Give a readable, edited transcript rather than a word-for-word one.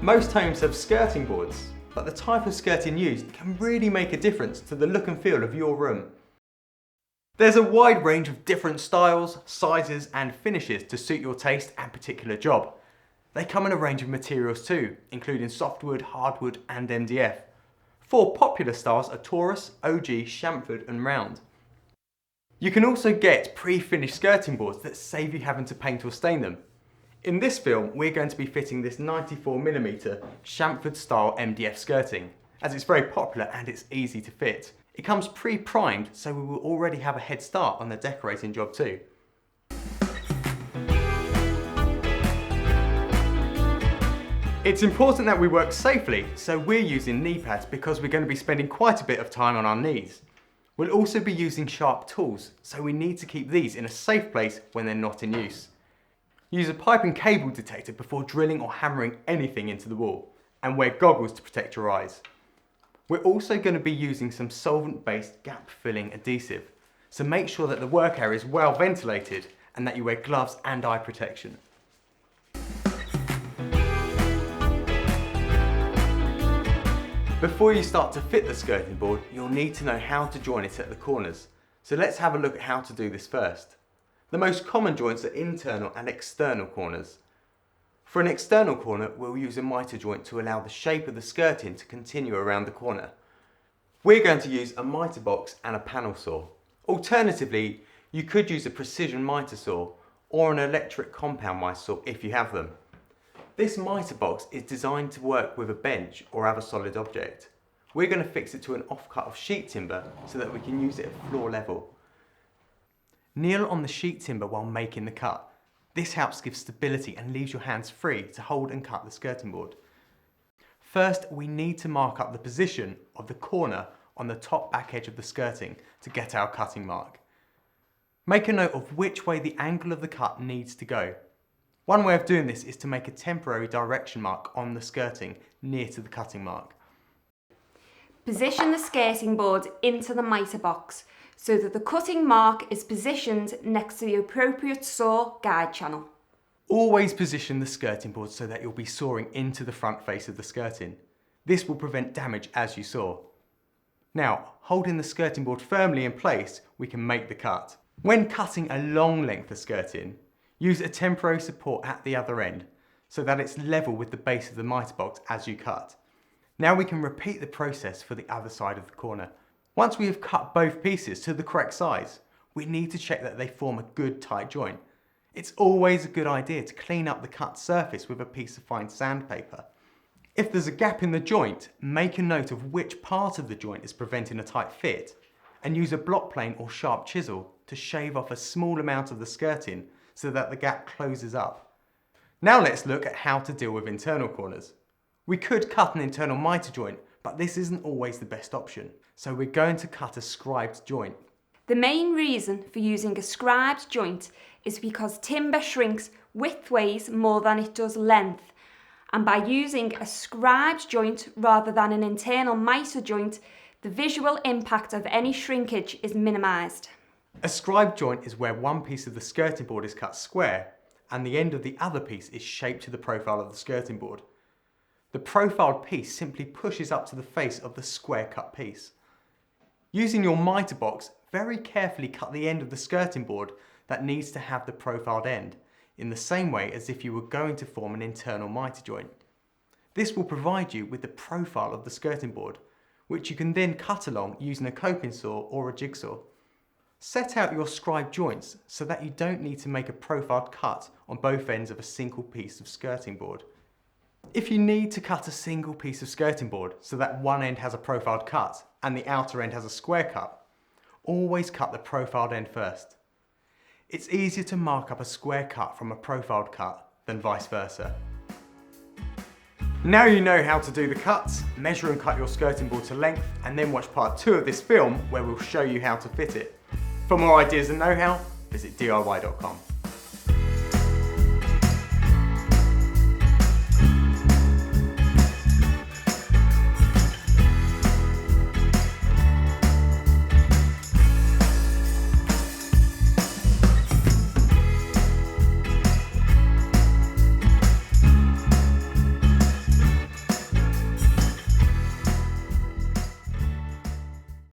Most homes have skirting boards, but the type of skirting used can really make a difference to the look and feel of your room. There's a wide range of different styles, sizes and finishes to suit your taste and particular job. They come in a range of materials too, including softwood, hardwood and MDF. 4 popular styles are Taurus, OG, chamfered and round. You can also get pre-finished skirting boards that save you having to paint or stain them. In this film, we're going to be fitting this 94mm chamfered style MDF skirting, as it's very popular and it's easy to fit. It comes pre-primed, so we will already have a head start on the decorating job too. It's important that we work safely, so we're using knee pads because we're going to be spending quite a bit of time on our knees. We'll also be using sharp tools, so we need to keep these in a safe place when they're not in use. Use a pipe and cable detector before drilling or hammering anything into the wall, and wear goggles to protect your eyes. We're also going to be using some solvent-based gap-filling adhesive, so make sure that the work area is well ventilated and that you wear gloves and eye protection. Before you start to fit the skirting board, you'll need to know how to join it at the corners. So let's have a look at how to do this first. The most common joints are internal and external corners. For an external corner, we'll use a mitre joint to allow the shape of the skirting to continue around the corner. We're going to use a mitre box and a panel saw. Alternatively, you could use a precision mitre saw or an electric compound mitre saw if you have them. This mitre box is designed to work with a bench or other solid object. We're going to fix it to an offcut of sheet timber so that we can use it at floor level. Kneel on the sheet timber while making the cut. This helps give stability and leaves your hands free to hold and cut the skirting board. First, we need to mark up the position of the corner on the top back edge of the skirting to get our cutting mark. Make a note of which way the angle of the cut needs to go. One way of doing this is to make a temporary direction mark on the skirting near to the cutting mark. Position the skirting board into the mitre box so that the cutting mark is positioned next to the appropriate saw guide channel. Always position the skirting board so that you'll be sawing into the front face of the skirting. This will prevent damage as you saw. Now, holding the skirting board firmly in place, we can make the cut. When cutting a long length of skirting, use a temporary support at the other end so that it's level with the base of the mitre box as you cut. Now we can repeat the process for the other side of the corner. Once we have cut both pieces to the correct size, we need to check that they form a good tight joint. It's always a good idea to clean up the cut surface with a piece of fine sandpaper. If there's a gap in the joint, make a note of which part of the joint is preventing a tight fit and use a block plane or sharp chisel to shave off a small amount of the skirting so that the gap closes up. Now let's look at how to deal with internal corners. We could cut an internal mitre joint, but this isn't always the best option, so we're going to cut a scribed joint. The main reason for using a scribed joint is because timber shrinks widthways more than it does length, and by using a scribed joint rather than an internal mitre joint, the visual impact of any shrinkage is minimised. A scribed joint is where one piece of the skirting board is cut square and the end of the other piece is shaped to the profile of the skirting board. The profiled piece simply pushes up to the face of the square cut piece. Using your mitre box, very carefully cut the end of the skirting board that needs to have the profiled end, in the same way as if you were going to form an internal mitre joint. This will provide you with the profile of the skirting board, which you can then cut along using a coping saw or a jigsaw. Set out your scribed joints so that you don't need to make a profiled cut on both ends of a single piece of skirting board. If you need to cut a single piece of skirting board so that one end has a profiled cut and the outer end has a square cut, always cut the profiled end first. It's easier to mark up a square cut from a profiled cut than vice versa. Now you know how to do the cuts, measure and cut your skirting board to length, and then watch part 2 of this film where we'll show you how to fit it. For more ideas and know-how, visit DIY.com.